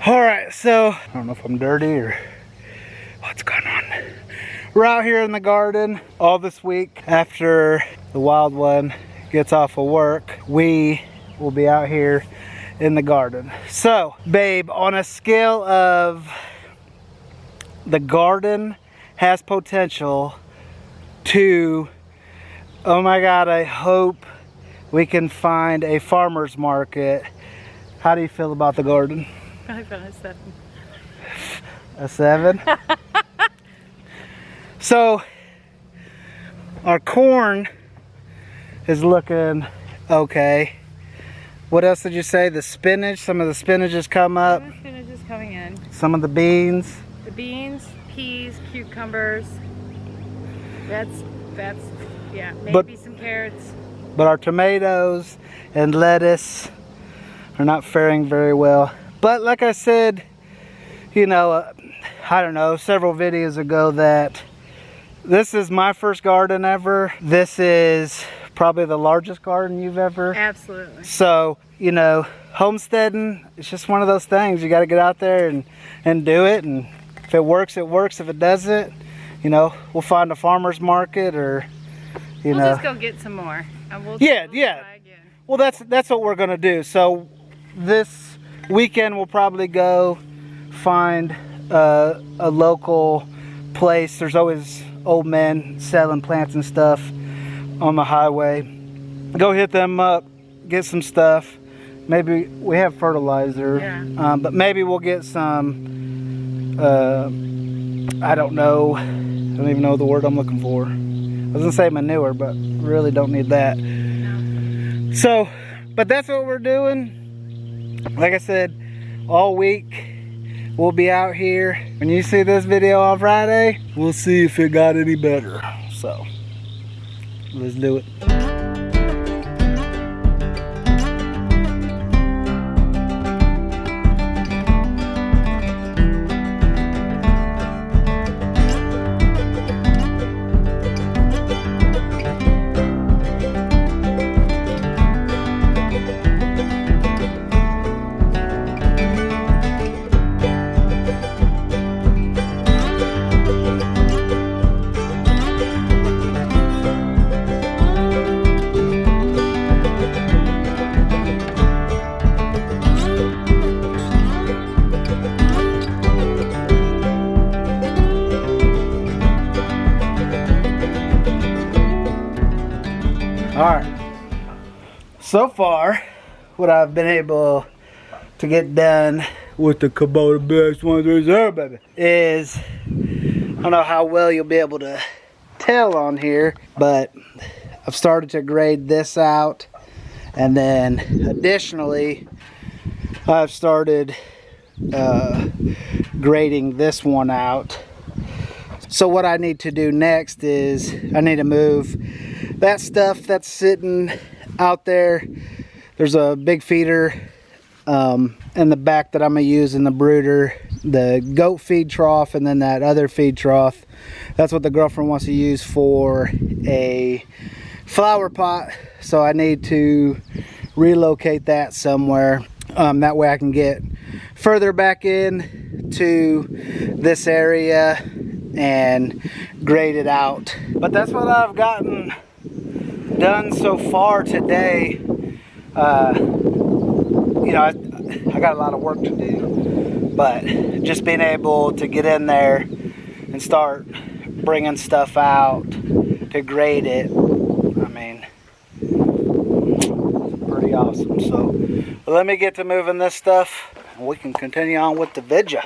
Alright, so I don't know if I'm dirty or what's going on. We're out here in the garden all this week. After the wild one gets off of work, we will be out here in the garden. So, babe, on a scale of the garden has potential to, oh my God, I hope we can find a farmer's market, how do you feel about the garden? I feel a 7. A 7? So, our corn is looking okay. What else did you say? The spinach, some of the spinach has come up. Some of the spinach is coming in. Some of the beans. The beans, peas, cucumbers. That's yeah, maybe some carrots. But our tomatoes and lettuce are not faring very well. But like I said, you know, I don't know, several videos ago, that this is my first garden ever. This is probably the largest garden you've ever. Absolutely. So, you know, homesteading, it's just one of those things. You got to get out there and do it. And if it works, it works. If it doesn't, you know, we'll find a farmer's market, or, you know. We'll just go get some more. And we'll yeah. try again. Well, that's what we're going to do. So this weekend we'll probably go find a local place. There's always old men selling plants and stuff on the highway. Go hit them up, get some stuff. Maybe we have fertilizer, yeah. But maybe we'll get some, I don't know, I don't even know the word I'm looking for. I was gonna say manure, but really don't need that. No. So, but that's what we're doing. Like I said, all week we'll be out here. When you see this video on Friday, we'll see if it got any better. So, let's do it. Alright, so far what I've been able to get done with the Kubota BX23s, baby, is, I don't know how well you'll be able to tell on here, but I've started to grade this out, and then additionally I've started grading this one out. So what I need to do next is I need to move that stuff that's sitting out there. There's a big feeder in the back that I'm going to use in the brooder, the goat feed trough, and then that other feed trough. That's what the girlfriend wants to use for a flower pot. So I need to relocate that somewhere. That way I can get further back in to this area and grade it out. But that's what I've gotten done so far today. You know, I got a lot of work to do, but just being able to get in there and start bringing stuff out to grade it, I mean, pretty awesome. So let me get to moving this stuff and we can continue on with the video.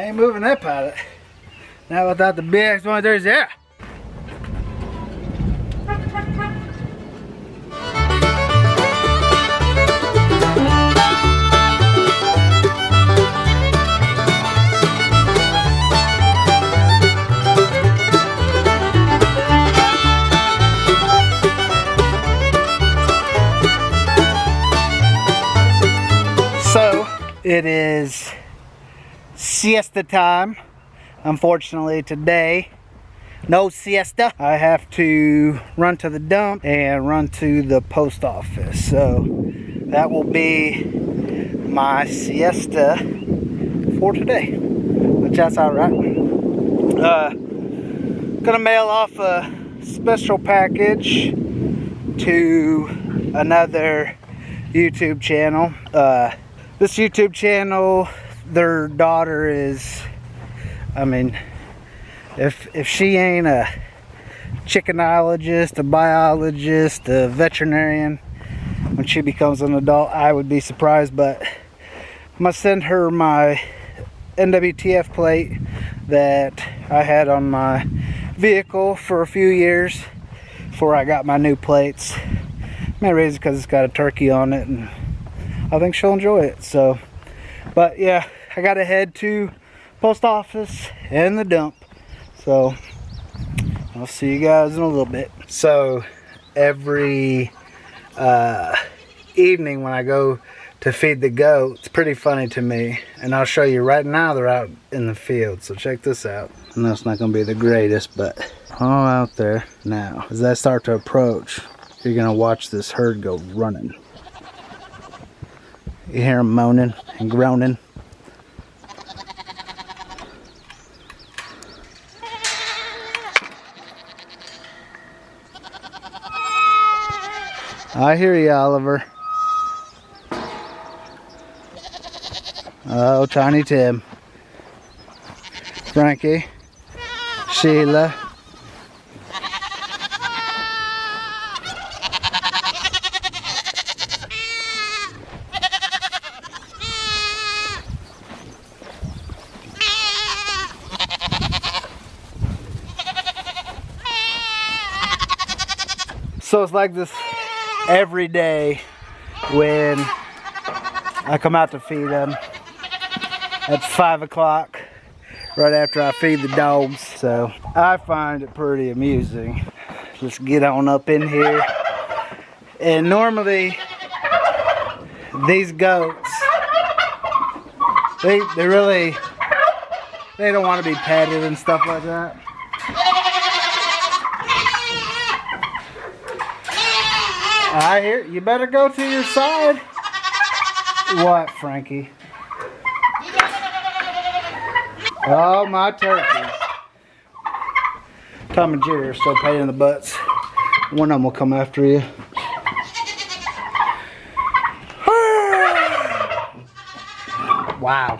ain't moving that pallet. Not without the BX23s, yeah. So it is siesta time. Unfortunately today, no siesta. I have to run to the dump and run to the post office. So that will be my siesta for today, which that's all right. Gonna mail off a special package to another YouTube channel. This YouTube channel, their daughter is, I mean, if she ain't a chickenologist, a biologist, a veterinarian, when she becomes an adult, I would be surprised. But I'm gonna send her my NWTF plate that I had on my vehicle for a few years before I got my new plates. Main reason because it's got a turkey on it, and I think she'll enjoy it. So, but yeah, I gotta head to post office and the dump. So I'll see you guys in a little bit. So every evening when I go to feed the goats, it's pretty funny to me, and I'll show you right now. They're out in the field, so check this out. I know it's not gonna be the greatest, but all out there now. As I start to approach, you're gonna watch this herd go running. You hear them moaning and groaning. I hear you, Oliver. Oh, Tiny Tim. Frankie. Sheila. So it's like this every day when I come out to feed them at 5 o'clock, right after I feed the dogs. So I find it pretty amusing. Let's get on up in here. And normally these goats, they don't want to be petted and stuff like that. I hear you. Better go to your side. What, Frankie? Oh, my turkeys. Tom and Jerry are still pain in the butts. One of them will come after you. Wow.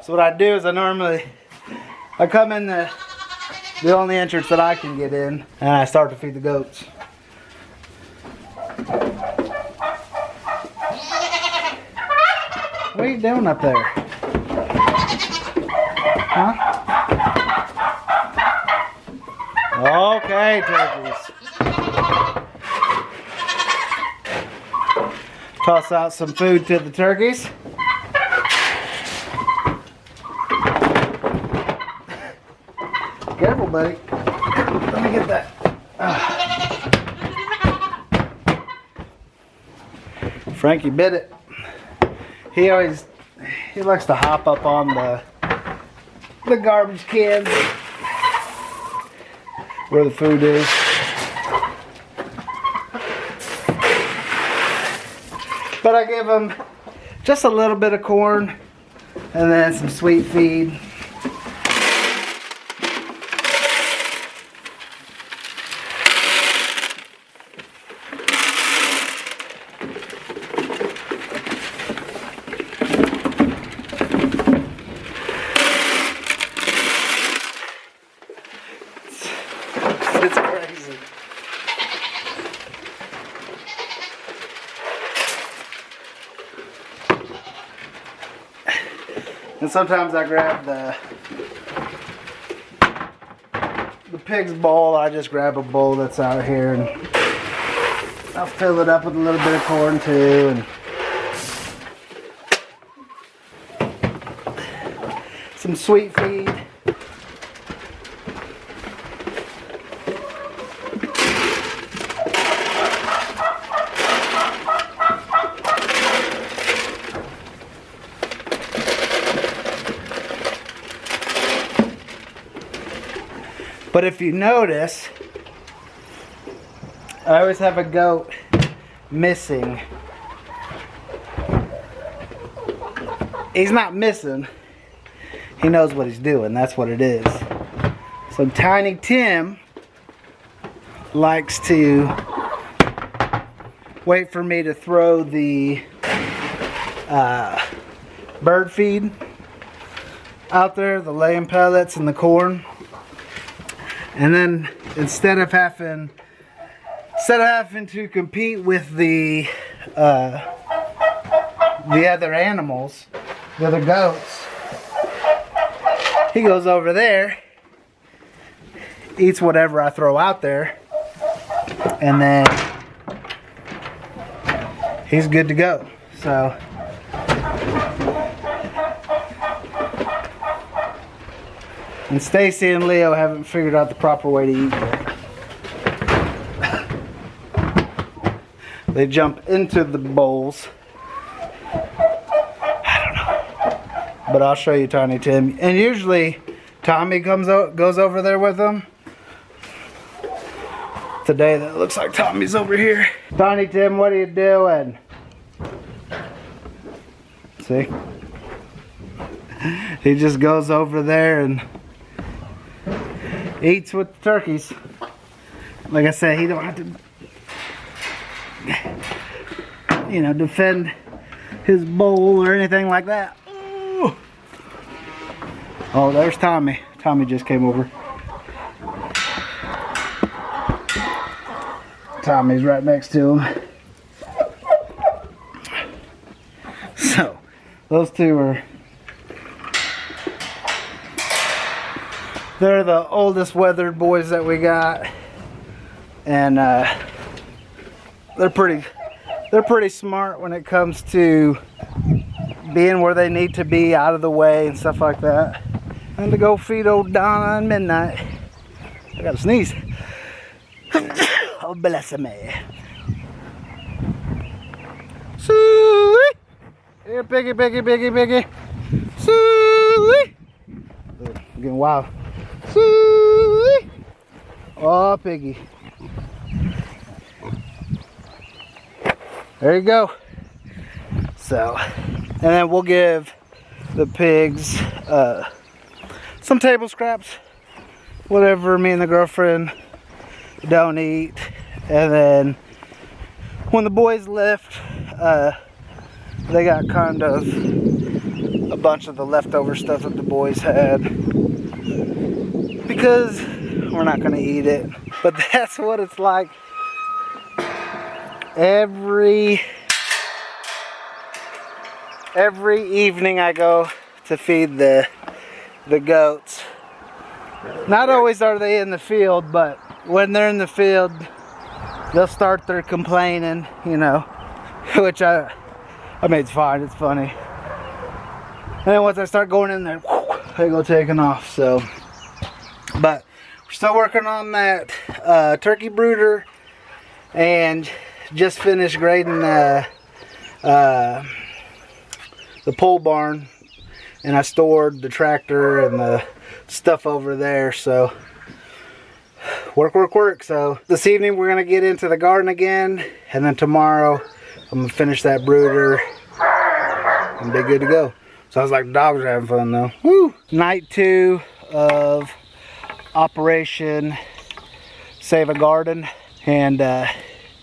So what I do is I come in the only entrance that I can get in, and I start to feed the goats. What are you doing up there? Huh? Okay, turkeys. Toss out some food to the turkeys. Careful, buddy. Let me get that. Frankie bit it. He likes to hop up on the garbage cans where the food is. But I give him just a little bit of corn and then some sweet feed. It's And sometimes I grab the pig's bowl. I just grab a bowl that's out here and I'll fill it up with a little bit of corn too. And some sweet feed. But if you notice, I always have a goat missing. He's not missing. He knows what he's doing. That's what it is. So Tiny Tim likes to wait for me to throw the bird feed out there, the laying pellets and the corn. And then instead of having to compete with the other animals, the other goats, he goes over there, eats whatever I throw out there, and then he's good to go. So and Stacy and Leo haven't figured out the proper way to eat yet. They jump into the bowls. I don't know. But I'll show you Tiny Tim. And usually Tommy goes over there with them. Today that looks like Tommy's over here. Tiny Tim, what are you doing? See? He just goes over there and eats with the turkeys. Like I said, he don't have to, you know, defend his bowl or anything like that. Ooh. Oh, there's Tommy. Tommy just came over. Tommy's right next to him. So, those two are, they're the oldest weathered boys that we got, and they're pretty smart when it comes to being where they need to be, out of the way and stuff like that. And to go feed old Donna on midnight. I gotta sneeze. Oh, bless me. Sweet. Here, piggy, piggy, piggy, piggy. Sweet. I'm getting wild. Sweet. Oh, piggy. There you go. So, and then we'll give the pigs some table scraps, whatever me and the girlfriend don't eat. And then when the boys left, they got kind of a bunch of the leftover stuff that the boys had, because we're not gonna eat it. But that's what it's like every evening I go to feed the goats. Not always are they in the field, but when they're in the field, they'll start their complaining, you know, which I mean, it's fine, it's funny. And then once I start going in there, they go taking off. So, but we're still working on that turkey brooder, and just finished grading the pole barn, and I stored the tractor and the stuff over there. So work. So this evening we're gonna get into the garden again, and then tomorrow I'm gonna finish that brooder and be good to go. Sounds like the dogs are having fun though. Woo! Night 2 of Operation Save a Garden, and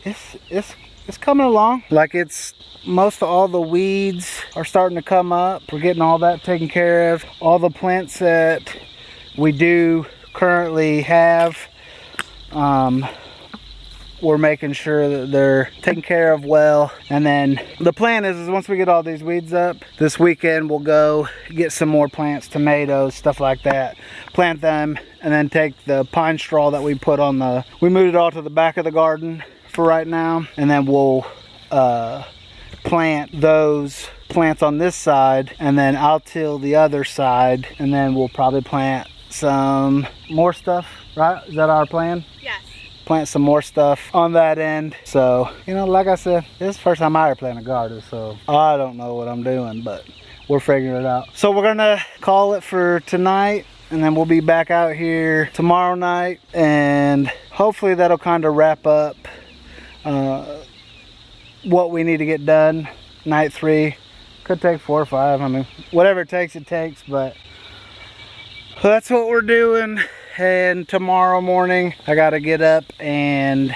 it's coming along. Like, it's most of all the weeds are starting to come up. We're getting all that taken care of. All the plants that we do currently have, we're making sure that they're taken care of well. And then the plan is once we get all these weeds up, this weekend we'll go get some more plants, tomatoes, stuff like that, plant them, and then take the pine straw that we put on we moved it all to the back of the garden for right now, and then we'll plant those plants on this side, and then I'll till the other side, and then we'll probably plant some more stuff, right? Is that our plan? Yes. Plant some more stuff on that end. So, you know, like I said, this is the first time I ever plant a garden, so I don't know what I'm doing, but we're figuring it out. So we're gonna call it for tonight, and then we'll be back out here tomorrow night, and hopefully that'll kind of wrap up what we need to get done. Night 3 could take 4 or 5. I mean, whatever it takes, but that's what we're doing. And tomorrow morning I gotta get up and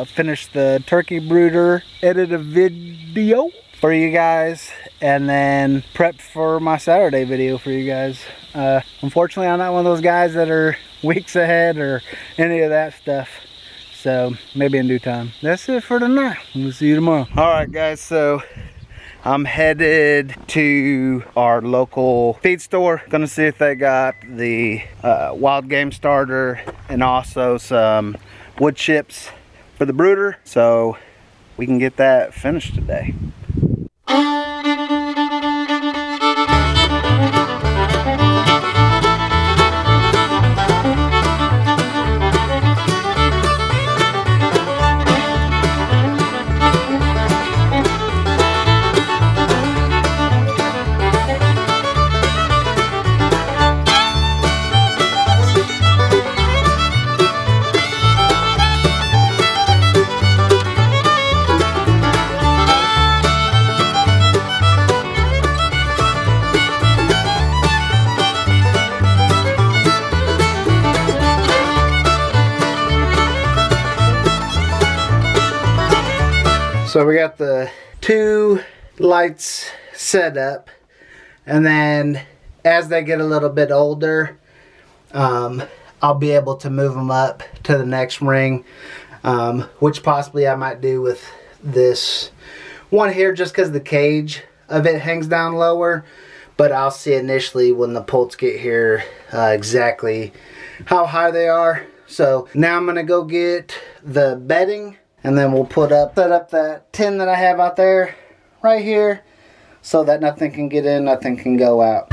finish the turkey brooder, edit a video for you guys, and then prep for my Saturday video for you guys. Unfortunately, I'm not one of those guys that are weeks ahead or any of that stuff, so maybe in due time. That's it for tonight. We'll see you tomorrow. All right, guys, so I'm headed to our local feed store. Gonna see if they got the wild game starter and also some wood chips for the brooder, so we can get that finished today. So we got the 2 lights set up, and then as they get a little bit older, I'll be able to move them up to the next ring, which possibly I might do with this one here just because the cage of it hangs down lower. But I'll see initially when the poults get here exactly how high they are. So now I'm gonna go get the bedding, and then we'll set up that tin that I have out there right here so that nothing can get in, nothing can go out.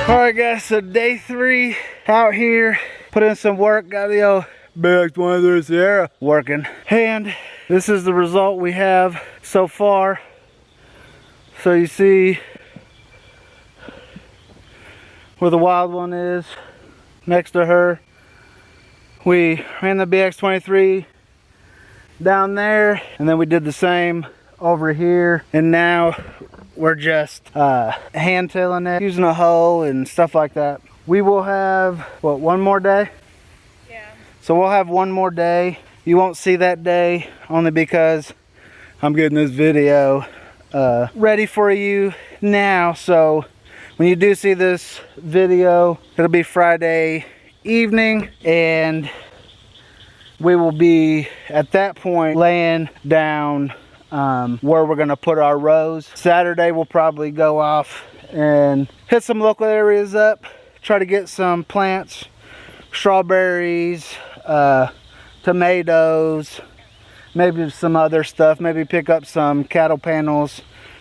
Alright guys, so day 3 out here. Put in some work, got the old BX23s Sierra working. And this is the result we have so far. So you see where the wild one is next to her. We ran the BX23 down there, and then we did the same over here. And now we're just hand tilling it, using a hoe and stuff like that. We will have, what, one more day? Yeah. So we'll have one more day. You won't see that day only because I'm getting this video ready for you now. So when you do see this video, it'll be Friday evening, and we will be at that point laying down where we're gonna put our rows. Saturday we'll probably go off and hit some local areas up, try to get some plants, strawberries, tomatoes, maybe some other stuff, maybe pick up some cattle panels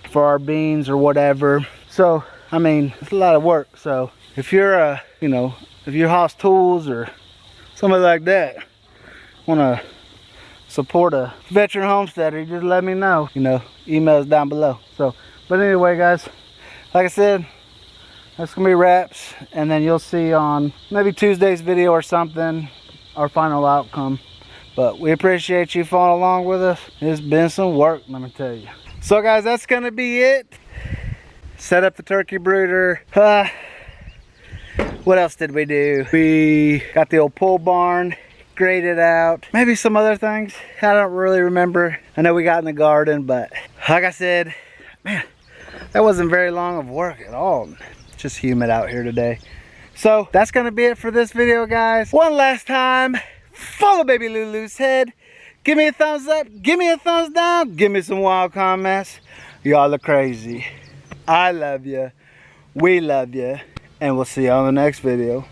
for our beans or whatever. So I mean, it's a lot of work. So if you're if you house tools or something like that, want to support a veteran homesteader, just let me know. Emails down below. So, but anyway, guys, like I said, that's gonna be wraps, and then you'll see on maybe Tuesday's video or something our final outcome. But we appreciate you following along with us. It's been some work, let me tell you. So guys, that's gonna be it. Set up the turkey brooder. What else did we do? We got the old pole barn graded out. Maybe some other things. I don't really remember. I know we got in the garden, but like I said, man, that wasn't very long of work at all. It's just humid out here today. So that's gonna be it for this video, guys. One last time, follow baby Lulu's head. Give me a thumbs up, give me a thumbs down, give me some wild comments. Y'all are crazy. I love you, we love you, and we'll see you on the next video.